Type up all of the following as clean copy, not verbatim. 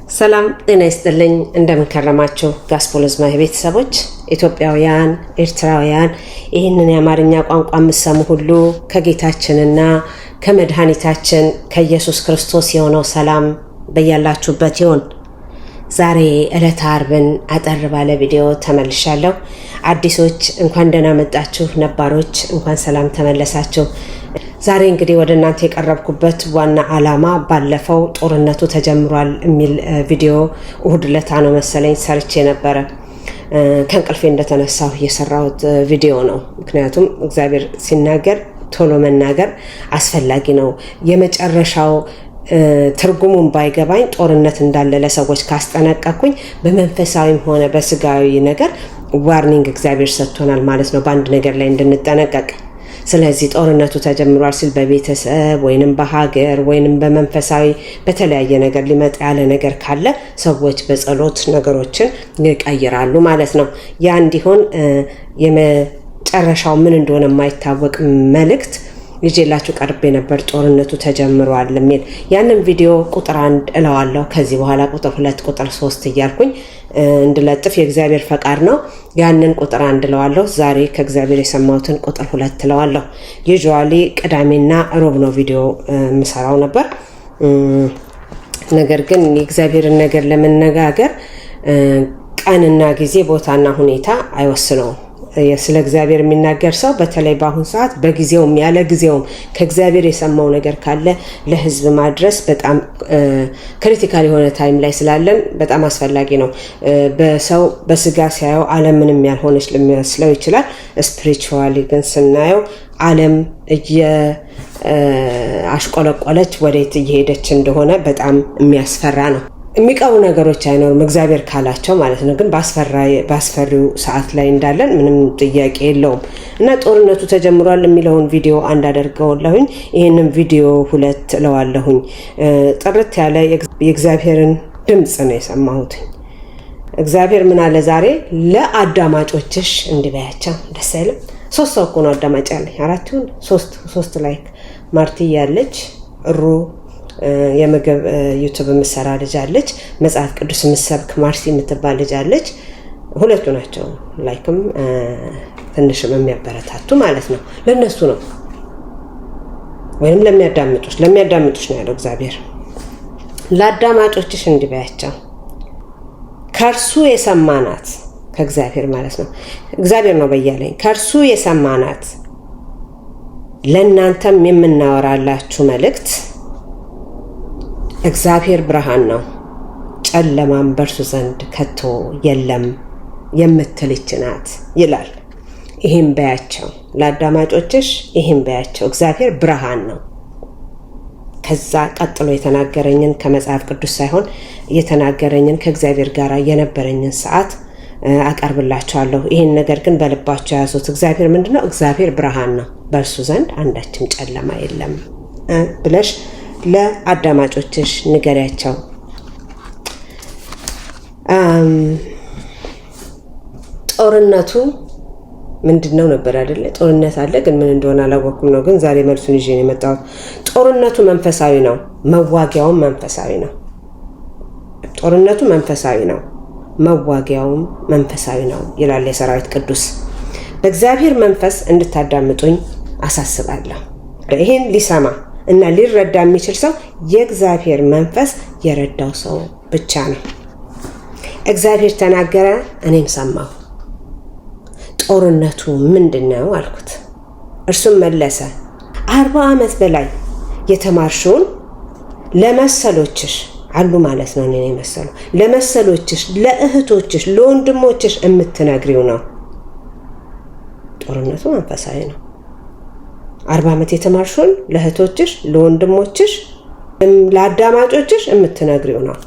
ሰላም ጤና ይስጥልኝ እንደምን ከረማችሁ ጋስፖሎዝማ ቤተሰቦች ኢትዮጵያውያን ኤርትራውያን ይህንን የአማርኛ ቋንቋ የምትሰሙ ሁሉ ከጌታችንና ከመድኃኒታችን ከኢየሱስ ክርስቶስ የሆነው ሰላም በያላችሁበት ይሁን። ዛሬ ዕለተ ዓርብን አጠር ባለ ቪዲዮ ተመልሻለሁ። አዲሶች እንኳን ደህና መጣችሁ፣ ነባሮች እንኳን ሰላም ተመለሳችሁ። ዛሬ እንግዲህ ወደ እናንተ የቀረብኩበት ዋና ዓላማ ባለፈው ጦርነቱ ተጀምሯል የሚል ቪዲዮ እሁድ ዕለት ነው መሰለኝ ሰርቼ ነበረ። ከእንቅልፌ እንደተነሳሁ የሰራሁት ቪዲዮ ነው። ምክንያቱም እግዚአብሔር ሲናገር ቶሎ መናገር አስፈላጊ ነው። የመጨረሻው ትርጉሙን ባይገባኝ ጦርነት እንዳለ ለሰዎች ካስጠነቀቅኩኝ በመንፈሳዊም ሆነ በስጋዊ ነገር ዋርኒንግ እግዚአብሔር ሰጥቶናል ማለት ነው፣ በአንድ ነገር ላይ እንድንጠነቀቅ። ስለዚህ ጦርነቱ ተጀምሯል ሲል በቤተሰብ ወይንም በሀገር ወይንም በመንፈሳዊ በተለያየ ነገር ሊመጣ ያለ ነገር ካለ ሰዎች በጸሎት ነገሮችን ይቀይራሉ ማለት ነው። ያ እንዲሆን የመጨረሻው ምን እንደሆነ የማይታወቅ መልእክት ይዤላችሁ ቀርቤ ነበር። ጦርነቱ ተጀምሯል የሚል ያንን ቪዲዮ ቁጥር 1 እለዋለሁ። ከዚህ በኋላ ቁጥር 2 ቁጥር 3 እያልኩኝ እንድለጥፍ የእግዚአብሔር ፈቃድ ነው። ያንን ቁጥር 1 እለዋለሁ። ዛሬ ከእግዚአብሔር የሰማሁትን ቁጥር 2 እለዋለሁ። ዩዥዋሊ ቅዳሜና ሮብ ነው ቪዲዮ የምሰራው ነበር። ነገር ግን የእግዚአብሔርን ነገር ለመነጋገር ቀንና ጊዜ ቦታና ሁኔታ አይወስነውም። ስለ እግዚአብሔር የሚናገር ሰው በተለይ በአሁን ሰዓት በጊዜውም ያለ ጊዜውም ከእግዚአብሔር የሰማው ነገር ካለ ለሕዝብ ማድረስ በጣም ክሪቲካል የሆነ ታይም ላይ ስላለን በጣም አስፈላጊ ነው። በሰው በስጋ ሲያየው ዓለም ምንም ያልሆነች ሊመስለው ይችላል። ስፒሪቹዋሊ ግን ስናየው ዓለም አሽቆለቆለች ወዴት እየሄደች እንደሆነ በጣም የሚያስፈራ ነው። የሚቀሩ ነገሮች አይኖርም እግዚአብሔር ካላቸው ማለት ነው። ግን ባስፈሪው ሰዓት ላይ እንዳለን ምንም ጥያቄ የለውም። እና ጦርነቱ ተጀምሯል የሚለውን ቪዲዮ 1 አደርገዋለሁኝ። ይህንን ቪዲዮ 2 እለዋለሁኝ። ጥርት ያለ የእግዚአብሔርን ድምፅ ነው የሰማሁት። እግዚአብሔር ምን አለ ዛሬ ለአዳማጮችሽ እንዲበያቸው። ደስ አይልም? 3 ሰው እኮ ነው አዳማጭ ያለኝ። 4 ይሁን 3 ላይክ ማርቲ ያለች የምግብ ዩቲዩብ የምትሰራ ልጅ አለች። መጽሐፍ ቅዱስ የምትሰብክ ማርሲ የምትባል ልጅ አለች። 2 ናቸው ላይክም ትንሽም የሚያበረታቱ ማለት ነው። ለነሱ ነው ወይንም ለሚያዳምጡሽ ነው ያለው እግዚአብሔር። ለአዳማጮችሽ እንዲበያቸው ከእርሱ የሰማናት ከእግዚአብሔር ማለት ነው። እግዚአብሔር ነው በያለኝ ከእርሱ የሰማናት ለእናንተም የምናወራላችሁ መልእክት እግዚአብሔር ብርሃን ነው፣ ጨለማም በእርሱ ዘንድ ከቶ የለም የምትልች ናት ይላል። ይህም በያቸው ለአዳማጮችሽ፣ ይህም በያቸው እግዚአብሔር ብርሃን ነው። ከዛ ቀጥሎ የተናገረኝን ከመጽሐፍ ቅዱስ ሳይሆን የተናገረኝን ከእግዚአብሔር ጋር የነበረኝን ሰዓት አቀርብላችኋለሁ። ይህን ነገር ግን በልባቸው ያዙት። እግዚአብሔር ምንድነው? እግዚአብሔር ብርሃን ነው፣ በእርሱ ዘንድ አንዳችም ጨለማ የለም ብለሽ ለአዳማጮችሽ ንገሪያቸው። ጦርነቱ ምንድነው ነበር አይደለ? ጦርነት አለ ግን ምን እንደሆነ አላወኩም ነው። ግን ዛሬ መልሱን ይዤ ነው የመጣሁት። ጦርነቱ መንፈሳዊ ነው፣ መዋጊያውም መንፈሳዊ ነው። ጦርነቱ መንፈሳዊ ነው፣ መዋጊያውም መንፈሳዊ ነው ይላል የሰራዊት ቅዱስ። በእግዚአብሔር መንፈስ እንድታዳምጡኝ አሳስባለሁ። ይሄን ሊሰማ እና ሊረዳ የሚችል ሰው የእግዚአብሔር መንፈስ የረዳው ሰው ብቻ ነው። እግዚአብሔር ተናገረ፣ እኔም ሰማሁ። ጦርነቱ ምንድነው አልኩት። እርሱም መለሰ 40 ዓመት በላይ የተማርሽውን ለመሰሎችሽ አሉ ማለት ነው። እኔ መሰሉ ለመሰሎችሽ፣ ለእህቶችሽ፣ ለወንድሞችሽ የምትነግሪው ነው። ጦርነቱ መንፈሳዊ ነው። 40 ዓመት የተማርሽውን ለእህቶችሽ፣ ለወንድሞችሽ፣ ለአዳማጮችሽ የምትነግሪው ነው።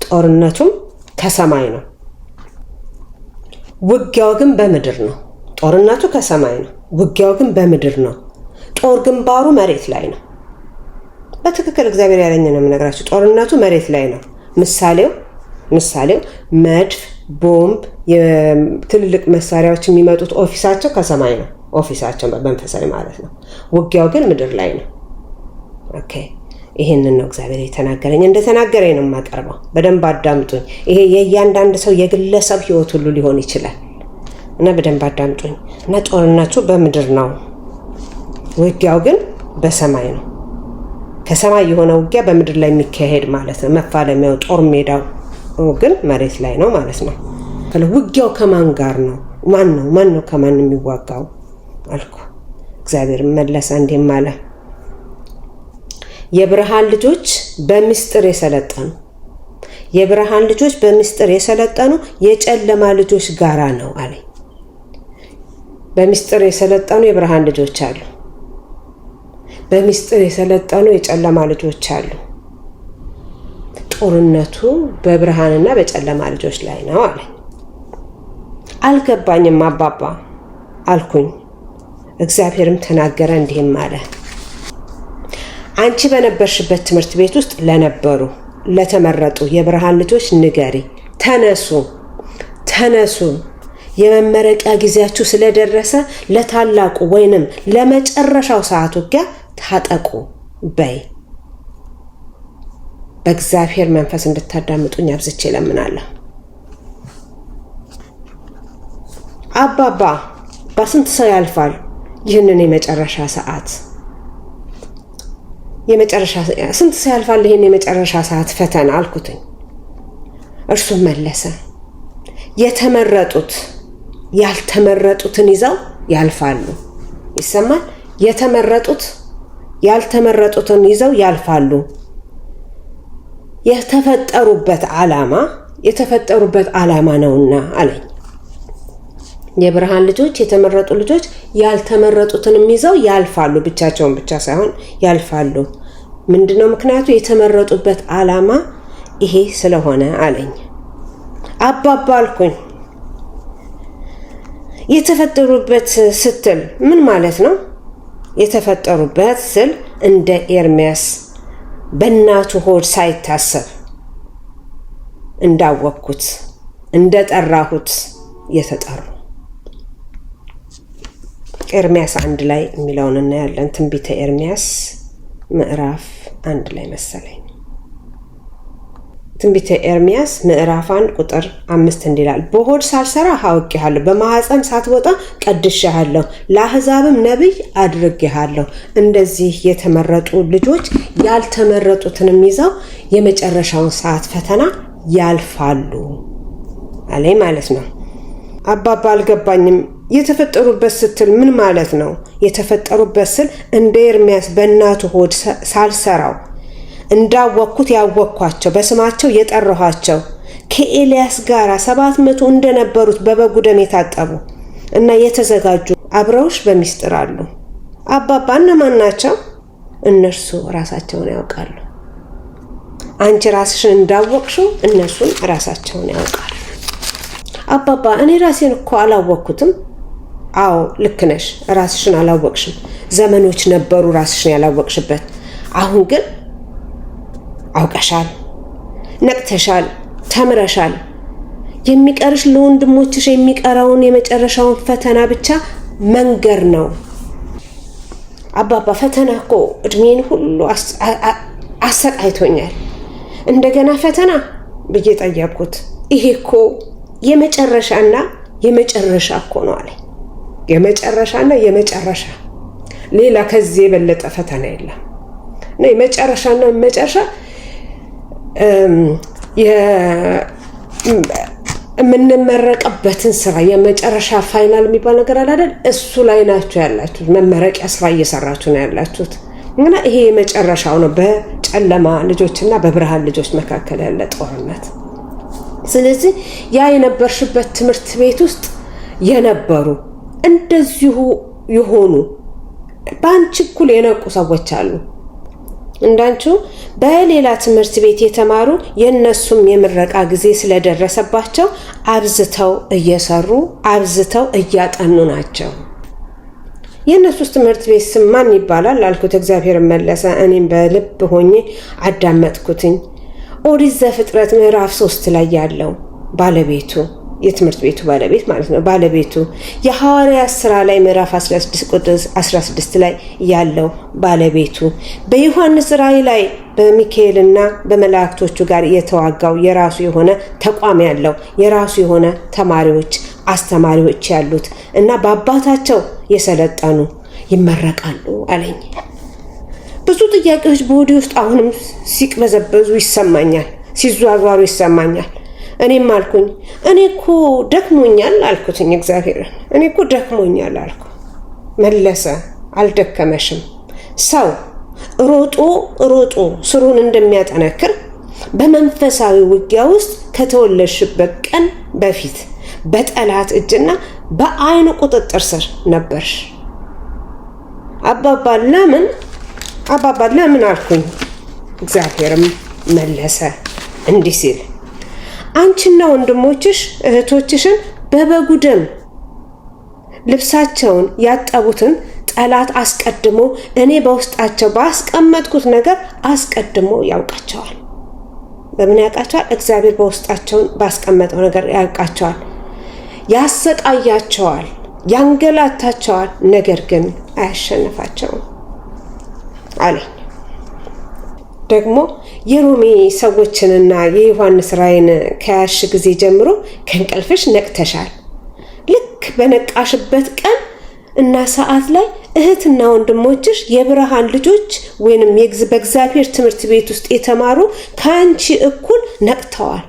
ጦርነቱም ከሰማይ ነው፣ ውጊያው ግን በምድር ነው። ጦርነቱ ከሰማይ ነው፣ ውጊያው ግን በምድር ነው። ጦር ግንባሩ መሬት ላይ ነው። በትክክል እግዚአብሔር ያለኝ ነው የምነግራችሁ። ጦርነቱ መሬት ላይ ነው። ምሳሌው መድፍ፣ ቦምብ፣ የትልልቅ መሳሪያዎች የሚመጡት ኦፊሳቸው ከሰማይ ነው። ኦፊሳቸው በመንፈሳዊ ማለት ነው። ውጊያው ግን ምድር ላይ ነው። ኦኬ ይሄንን ነው እግዚአብሔር የተናገረኝ። እንደተናገረኝ ነው የማቀርበው። በደንብ አዳምጡኝ። ይሄ የእያንዳንዱ ሰው የግለሰብ ህይወት ሁሉ ሊሆን ይችላል እና በደንብ አዳምጡኝ። እና ጦርነቱ በምድር ነው፣ ውጊያው ግን በሰማይ ነው። ከሰማይ የሆነ ውጊያ በምድር ላይ የሚካሄድ ማለት ነው። መፋለሚያው ጦር ሜዳው ግን መሬት ላይ ነው ማለት ነው። ውጊያው ከማን ጋር ነው? ማን ነው ከማን የሚዋጋው አልኩ። እግዚአብሔር መለሰ እንዲህም አለ፣ የብርሃን ልጆች በምስጢር የሰለጠኑ የብርሃን ልጆች በምስጢር የሰለጠኑ የጨለማ ልጆች ጋራ ነው አለኝ። በምስጢር የሰለጠኑ የብርሃን ልጆች አሉ፣ በምስጢር የሰለጠኑ የጨለማ ልጆች አሉ። ጦርነቱ በብርሃንና በጨለማ ልጆች ላይ ነው አለኝ። አልገባኝም አባባ አልኩኝ። እግዚአብሔርም ተናገረ እንዲህም አለ፣ አንቺ በነበርሽበት ትምህርት ቤት ውስጥ ለነበሩ ለተመረጡ የብርሃን ልጆች ንገሪ፣ ተነሱ፣ የመመረቂያ ጊዜያችሁ ስለደረሰ ለታላቁ ወይንም ለመጨረሻው ሰዓት ውጊያ ታጠቁ በይ። በእግዚአብሔር መንፈስ እንድታዳምጡኝ አብዝቼ እለምናለሁ። አባባ በስንት ሰው ያልፋል ይህንን የመጨረሻ ሰዓት? ስንት ሰው ያልፋል ይህን የመጨረሻ ሰዓት ፈተና አልኩትኝ። እርሱም መለሰ፣ የተመረጡት ያልተመረጡትን ይዘው ያልፋሉ። ይሰማል? የተመረጡት ያልተመረጡትን ይዘው ያልፋሉ። የተፈጠሩበት ዓላማ ነውና አለኝ። የብርሃን ልጆች የተመረጡ ልጆች ያልተመረጡትንም ይዘው ያልፋሉ። ብቻቸውን ብቻ ሳይሆን ያልፋሉ። ምንድነው ምክንያቱ? የተመረጡበት ዓላማ ይሄ ስለሆነ አለኝ። አባባ አልኩኝ፣ የተፈጠሩበት ስትል ምን ማለት ነው? የተፈጠሩበት ስል እንደ ኤርሚያስ በእናቱ ሆድ ሳይታሰብ እንዳወቅኩት እንደጠራሁት የተጠሩ። ኤርሚያስ 1 ላይ የሚለውን እናያለን። ትንቢተ ኤርሚያስ ምዕራፍ 1 ላይ መሰለኝ። ትንቢተ ኤርሚያስ ምዕራፍ 1 ቁጥር 5 እንዲላል፣ በሆድ ሳልሰራህ አውቄሃለሁ፣ በማህፀን ሳትወጣ ቀድሼሃለሁ፣ ለአሕዛብም ነቢይ አድርጌሃለሁ። እንደዚህ የተመረጡ ልጆች ያልተመረጡትንም ይዘው የመጨረሻውን ሰዓት ፈተና ያልፋሉ አለኝ ማለት ነው። አባባ አልገባኝም። የተፈጠሩበት ስትል ምን ማለት ነው? የተፈጠሩበት ስል እንደ ኤርሚያስ በእናቱ ሆድ ሳልሰራው እንዳወቅኩት ያወቅኳቸው፣ በስማቸው የጠራኋቸው፣ ከኤልያስ ጋር 700 እንደነበሩት በበጉ ደም የታጠቡ እና የተዘጋጁ አብረውሽ በሚስጥር አሉ። አባባ እነማን ናቸው? እነርሱ ራሳቸውን ያውቃሉ። አንቺ ራስሽን እንዳወቅሽው እነሱም ራሳቸውን ያውቃሉ። አባባ እኔ ራሴን እኮ አላወቅኩትም። አዎ ልክ ነሽ፣ ራስሽን አላወቅሽም። ዘመኖች ነበሩ ራስሽን ያላወቅሽበት። አሁን ግን አውቀሻል፣ ነቅተሻል፣ ተምረሻል። የሚቀርሽ ለወንድሞችሽ የሚቀረውን የመጨረሻውን ፈተና ብቻ መንገር ነው። አባባ ፈተና እኮ እድሜን ሁሉ አሰቃይቶኛል። እንደገና ፈተና ብዬ ጠየቅኩት። ይሄ እኮ የመጨረሻና የመጨረሻ እኮ ነው አለ። የመጨረሻና የመጨረሻ፣ ሌላ ከዚህ የበለጠ ፈተና የለም። እና የመጨረሻና መጨረሻ የምንመረቅበትን ስራ የመጨረሻ ፋይናል የሚባል ነገር አለ አይደል? እሱ ላይ ናችሁ ያላችሁት። መመረቂያ ስራ እየሰራችሁ ነው ያላችሁት። እና ይሄ የመጨረሻው ነው፣ በጨለማ ልጆችና በብርሃን ልጆች መካከል ያለ ጦርነት። ስለዚህ ያ የነበርሽበት ትምህርት ቤት ውስጥ የነበሩ እንደዚሁ የሆኑ በአንቺ እኩል የነቁ ሰዎች አሉ። እንዳንቹ በሌላ ትምህርት ቤት የተማሩ የነሱም የምረቃ ጊዜ ስለደረሰባቸው አብዝተው እየሰሩ አብዝተው እያጠኑ ናቸው። የነሱስ ትምህርት ቤት ስም ማን ይባላል አልኩት። እግዚአብሔር መለሰ። እኔም በልብ ሆኜ አዳመጥኩትኝ። ኦሪት ዘፍጥረት ምዕራፍ 3 ላይ ያለው ባለቤቱ የትምህርት ቤቱ ባለቤት ማለት ነው። ባለቤቱ የሐዋርያት ሥራ ላይ ምዕራፍ 16 ቁጥር 16 ላይ ያለው ባለቤቱ በዮሐንስ ራእይ ላይ በሚካኤልና በመላእክቶቹ ጋር የተዋጋው የራሱ የሆነ ተቋም ያለው የራሱ የሆነ ተማሪዎች አስተማሪዎች ያሉት እና በአባታቸው የሰለጠኑ ይመረቃሉ አለኝ። ብዙ ጥያቄዎች በሆዴ ውስጥ አሁንም ሲቅበዘበዙ ይሰማኛል፣ ሲዟዟሩ ይሰማኛል። እኔም አልኩኝ እኔ እኮ ደክሞኛል አልኩትኝ እግዚአብሔርን። እኔ እኮ ደክሞኛል አልኩ። መለሰ አልደከመሽም። ሰው ሮጦ ስሩን እንደሚያጠነክር በመንፈሳዊ ውጊያ ውስጥ ከተወለድሽበት ቀን በፊት በጠላት እጅና በአይኑ ቁጥጥር ስር ነበርሽ። አባባ ለምን አልኩኝ። እግዚአብሔርም መለሰ እንዲህ ሲል አንቺና ወንድሞችሽ እህቶችሽን በበጉ ደም ልብሳቸውን ያጠቡትን ጠላት አስቀድሞ እኔ በውስጣቸው ባስቀመጥኩት ነገር አስቀድሞ ያውቃቸዋል። በምን ያውቃቸዋል? እግዚአብሔር በውስጣቸው ባስቀመጠው ነገር ያውቃቸዋል። ያሰቃያቸዋል፣ ያንገላታቸዋል፣ ነገር ግን አያሸንፋቸውም አለኝ። ደግሞ የሮሜ ሰዎችንና የዮሐንስ ራእይን ከያሽ ጊዜ ጀምሮ ከእንቅልፍሽ ነቅተሻል። ልክ በነቃሽበት ቀን እና ሰዓት ላይ እህትና ወንድሞችሽ የብርሃን ልጆች ወይንም በእግዚአብሔር ትምህርት ቤት ውስጥ የተማሩ ከአንቺ እኩል ነቅተዋል።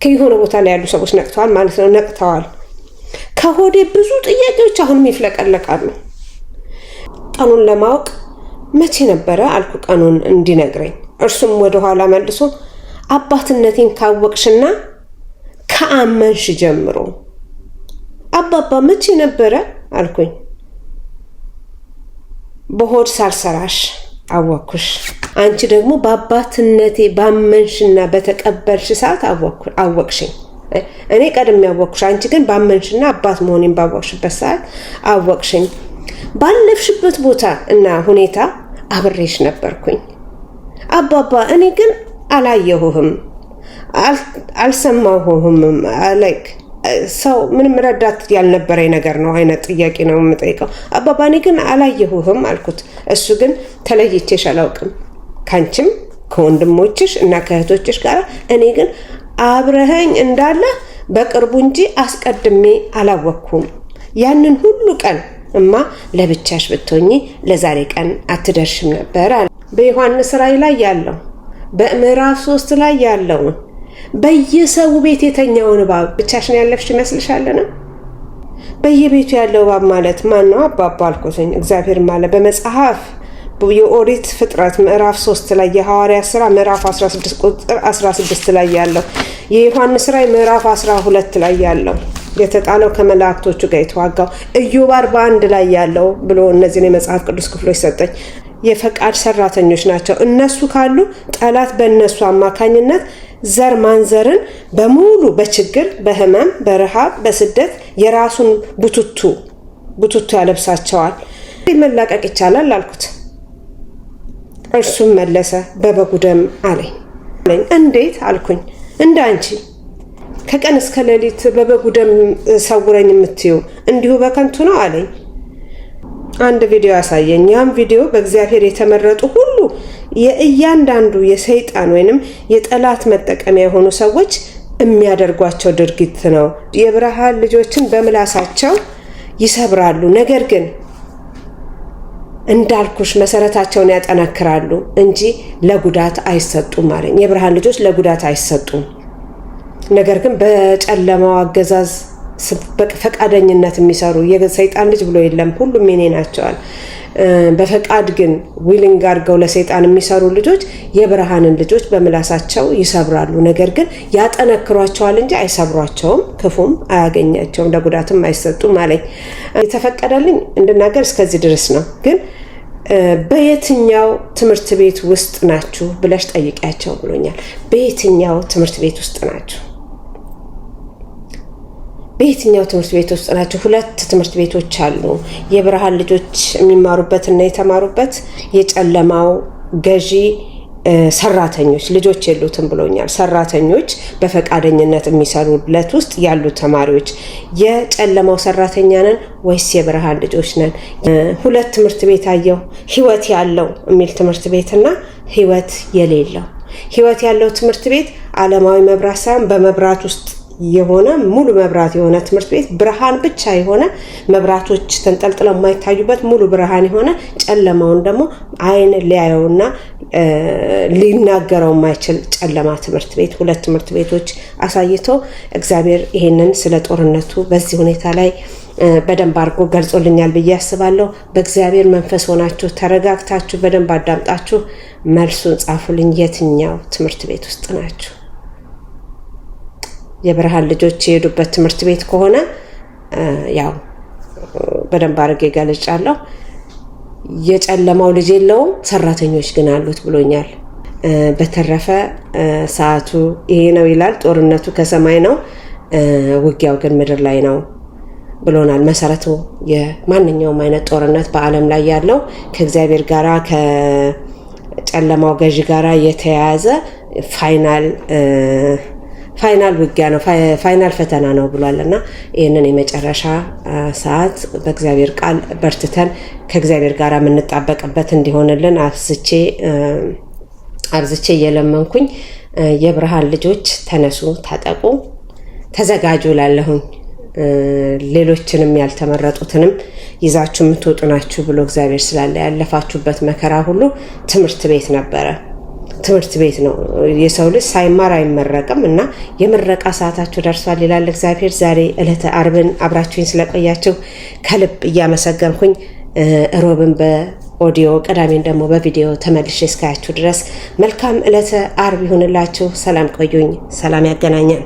ከየሆነ ቦታ ላይ ያሉ ሰዎች ነቅተዋል ማለት ነው። ነቅተዋል። ከሆዴ ብዙ ጥያቄዎች አሁንም ይፍለቀለቃሉ። ቀኑን ለማወቅ መቼ ነበረ አልኩ ቀኑን እንዲነግረኝ። እርሱም ወደ ኋላ መልሶ አባትነቴን ካወቅሽና ከአመንሽ ጀምሮ። አባባ መቼ ነበረ አልኩኝ። በሆድ ሳልሰራሽ አወቅኩሽ። አንቺ ደግሞ በአባትነቴ ባመንሽና በተቀበልሽ ሰዓት አወቅሽኝ። እኔ ቀድሜ ያወቅኩሽ፣ አንቺ ግን ባመንሽና አባት መሆኔን ባወቅሽበት ሰዓት አወቅሽኝ። ባለፍሽበት ቦታ እና ሁኔታ አብሬሽ ነበርኩኝ። አባባ እኔ ግን አላየሁህም፣ አልሰማሁህም። ላይክ ሰው ምንም ረዳት ያልነበረኝ ነገር ነው አይነት ጥያቄ ነው የምጠይቀው። አባባ እኔ ግን አላየሁህም አልኩት። እሱ ግን ተለይቼሽ አላውቅም ካንቺም ከወንድሞችሽ እና ከእህቶችሽ ጋር፣ እኔ ግን አብረኸኝ እንዳለ በቅርቡ እንጂ አስቀድሜ አላወቅኩም። ያንን ሁሉ ቀን እማ ለብቻሽ ብትሆኚ ለዛሬ ቀን አትደርሽም ነበር አለ። በዮሐንስ ራእይ ላይ ያለው በምዕራፍ 3 ላይ ያለው በየሰው ቤት የተኛውን እባብ ብቻሽን ያለፍሽ ይመስልሻልን? በየቤቱ ያለው እባብ ማለት ማን ነው አባባ አልኩትኝ። እግዚአብሔር ማለት በመጽሐፍ የኦሪት ፍጥረት ምዕራፍ 3 ላይ የሐዋርያት ሥራ ምዕራፍ 16 ቁጥር 16 ላይ ያለው የዮሐንስ ራእይ ምዕራፍ 12 ላይ ያለው የተጣለው ከመላእክቶቹ ጋር የተዋጋው ኢዮብ 41 ላይ ያለው ብሎ እነዚህን የመጽሐፍ ቅዱስ ክፍሎች ሰጠኝ። የፈቃድ ሰራተኞች ናቸው። እነሱ ካሉ ጠላት በእነሱ አማካኝነት ዘር ማንዘርን በሙሉ በችግር፣ በህመም፣ በረሃብ፣ በስደት የራሱን ቡቱቱ ያለብሳቸዋል። መላቀቅ ይቻላል አልኩት። እርሱም መለሰ በበጉ ደም አለኝ። እንዴት አልኩኝ። እንዳንቺ ከቀን እስከ ሌሊት በበጉ ደም ሰውረኝ የምትዩ እንዲሁ በከንቱ ነው አለኝ። አንድ ቪዲዮ ያሳየኝ። ያም ቪዲዮ በእግዚአብሔር የተመረጡ ሁሉ የእያንዳንዱ የሰይጣን ወይንም የጠላት መጠቀሚያ የሆኑ ሰዎች የሚያደርጓቸው ድርጊት ነው። የብርሃን ልጆችን በምላሳቸው ይሰብራሉ፣ ነገር ግን እንዳልኩሽ መሰረታቸውን ያጠናክራሉ እንጂ ለጉዳት አይሰጡም አለኝ። የብርሃን ልጆች ለጉዳት አይሰጡም፣ ነገር ግን በጨለማው አገዛዝ በፈቃደኝነት የሚሰሩ የሰይጣን ልጅ ብሎ የለም፣ ሁሉም የኔ ናቸዋል። በፈቃድ ግን ዊሊንግ አድርገው ለሰይጣን የሚሰሩ ልጆች የብርሃንን ልጆች በምላሳቸው ይሰብራሉ፣ ነገር ግን ያጠነክሯቸዋል እንጂ አይሰብሯቸውም፣ ክፉም አያገኛቸውም፣ ለጉዳትም አይሰጡም አለኝ። የተፈቀደልኝ እንድናገር እስከዚህ ድረስ ነው። ግን በየትኛው ትምህርት ቤት ውስጥ ናችሁ ብለሽ ጠይቂያቸው ብሎኛል። በየትኛው ትምህርት ቤት ውስጥ ናችሁ? በየትኛው ትምህርት ቤት ውስጥ ናቸው? 2 ትምህርት ቤቶች አሉ። የብርሃን ልጆች የሚማሩበትና የተማሩበት፣ የጨለማው ገዢ ሰራተኞች ልጆች የሉትም ብሎኛል። ሰራተኞች በፈቃደኝነት የሚሰሩለት ውስጥ ያሉ ተማሪዎች የጨለማው ሰራተኛ ነን ወይስ የብርሃን ልጆች ነን? ሁለት ትምህርት ቤት አየው፣ ህይወት ያለው የሚል ትምህርት ቤትና ህይወት የሌለው። ህይወት ያለው ትምህርት ቤት ዓለማዊ መብራት ሳይሆን በመብራት ውስጥ የሆነ ሙሉ መብራት የሆነ ትምህርት ቤት፣ ብርሃን ብቻ የሆነ መብራቶች ተንጠልጥለው የማይታዩበት ሙሉ ብርሃን የሆነ፣ ጨለማውን ደግሞ አይን ሊያየውና ሊናገረው የማይችል ጨለማ ትምህርት ቤት። ሁለት ትምህርት ቤቶች አሳይቶ እግዚአብሔር ይሄንን ስለ ጦርነቱ በዚህ ሁኔታ ላይ በደንብ አድርጎ ገልጾልኛል ብዬ አስባለሁ። በእግዚአብሔር መንፈስ ሆናችሁ ተረጋግታችሁ በደንብ አዳምጣችሁ መልሱን ጻፉልኝ። የትኛው ትምህርት ቤት ውስጥ ናችሁ? የብርሃን ልጆች የሄዱበት ትምህርት ቤት ከሆነ ያው በደንብ አድርጌ ገልጫለሁ። የጨለማው ልጅ የለውም ሰራተኞች ግን አሉት ብሎኛል። በተረፈ ሰዓቱ ይሄ ነው ይላል። ጦርነቱ ከሰማይ ነው፣ ውጊያው ግን ምድር ላይ ነው ብሎናል። መሰረቱ የማንኛውም አይነት ጦርነት በዓለም ላይ ያለው ከእግዚአብሔር ጋራ ከጨለማው ገዢ ጋራ የተያያዘ ፋይናል ውጊያ ነው፣ ፋይናል ፈተና ነው ብሏልና ይሄንን የመጨረሻ ሰዓት በእግዚአብሔር ቃል በርትተን ከእግዚአብሔር ጋር የምንጣበቅበት እንዲሆንልን አብዝቼ እየለመንኩኝ የብርሃን ልጆች ተነሱ፣ ታጠቁ፣ ተዘጋጁ ላለሁኝ ሌሎችንም ያልተመረጡትንም ይዛችሁ የምትወጡ ናችሁ ብሎ እግዚአብሔር ስላለ ያለፋችሁበት መከራ ሁሉ ትምህርት ቤት ነበረ። ትምህርት ቤት ነው። የሰው ልጅ ሳይማር አይመረቅም እና የምረቃ ሰዓታችሁ ደርሷል ይላል እግዚአብሔር። ዛሬ ዕለተ ዓርብን አብራችሁኝ ስለቆያችሁ ከልብ እያመሰገንኩኝ ሮብን በኦዲዮ ቅዳሜን ደግሞ በቪዲዮ ተመልሼ እስካያችሁ ድረስ መልካም ዕለተ ዓርብ ይሁንላችሁ። ሰላም ቆዩኝ። ሰላም ያገናኘን።